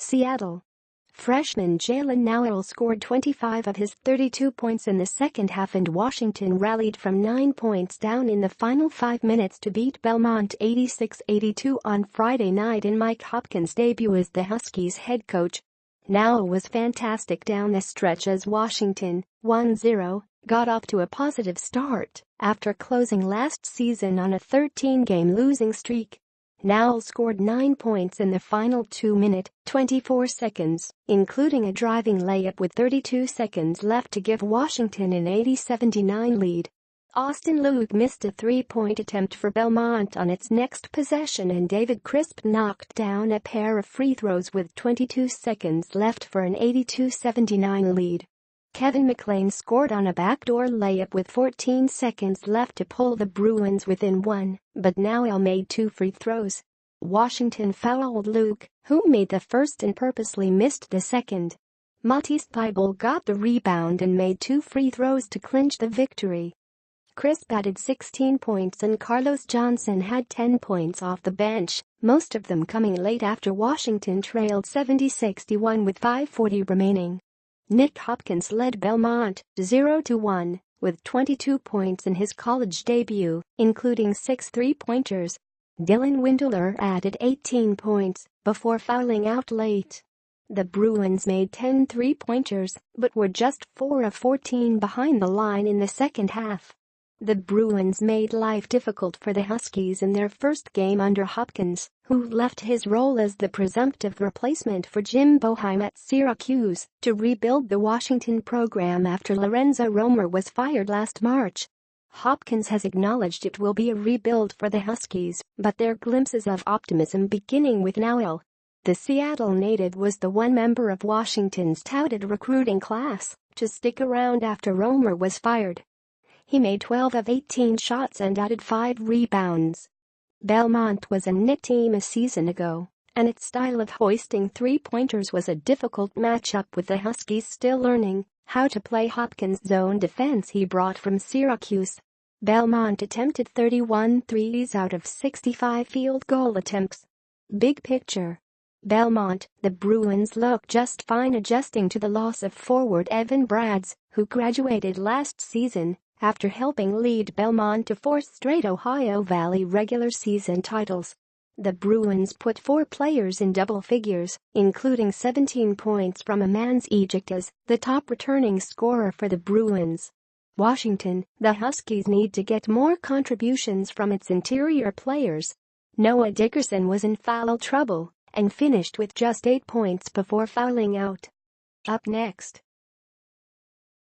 Seattle. Freshman Jaylen Nowell scored 25 of his 32 points in the second half and Washington rallied from 9 points down in the final 5 minutes to beat Belmont 86-82 on Friday night in Mike Hopkins' debut as the Huskies head coach. Nowell was fantastic down the stretch as Washington, 1-0, got off to a positive start after closing last season on a 13-game losing streak. Nowell scored 9 points in the final 2 minutes, 24 seconds, including a driving layup with 32 seconds left to give Washington an 80-79 lead. Austin Luke missed a three-point attempt for Belmont on its next possession and David Crisp knocked down a pair of free throws with 22 seconds left for an 82-79 lead. Kevin McClain scored on a backdoor layup with 14 seconds left to pull the Bruins within one, but Nowell made 2 free throws. Washington fouled Luke, who made the first and purposely missed the second. Matisse Thybulle got the rebound and made 2 free throws to clinch the victory. Crisp added 16 points and Carlos Johnson had 10 points off the bench, most of them coming late after Washington trailed 70-61 with 5:40 remaining. Mike Hopkins led Belmont 0-1 with 22 points in his college debut, including 6 three-pointers. Dylan Windler added 18 points before fouling out late. The Bruins made 10 three-pointers but were just 4 of 14 behind the line in the second half. The Bruins made life difficult for the Huskies in their first game under Hopkins, who left his role as the presumptive replacement for Jim Boeheim at Syracuse to rebuild the Washington program after Lorenzo Romer was fired last March. Hopkins has acknowledged it will be a rebuild for the Huskies, but there are glimpses of optimism beginning with Nowell. The Seattle native was the one member of Washington's touted recruiting class to stick around after Romer was fired. He made 12 of 18 shots and added 5 rebounds. Belmont was a knit team a season ago, and its style of hoisting three-pointers was a difficult matchup with the Huskies still learning how to play Hopkins' zone defense he brought from Syracuse. Belmont attempted 31 threes out of 65 field goal attempts. Big picture. Belmont, the Bruins look just fine adjusting to the loss of forward Evan Bradds, who graduated last season after helping lead Belmont to 4 straight Ohio Valley regular season titles. The Bruins put 4 players in double figures, including 17 points from Emans Eject as the top returning scorer for the Bruins. Washington, the Huskies need to get more contributions from its interior players. Noah Dickerson was in foul trouble and finished with just 8 points before fouling out. Up next.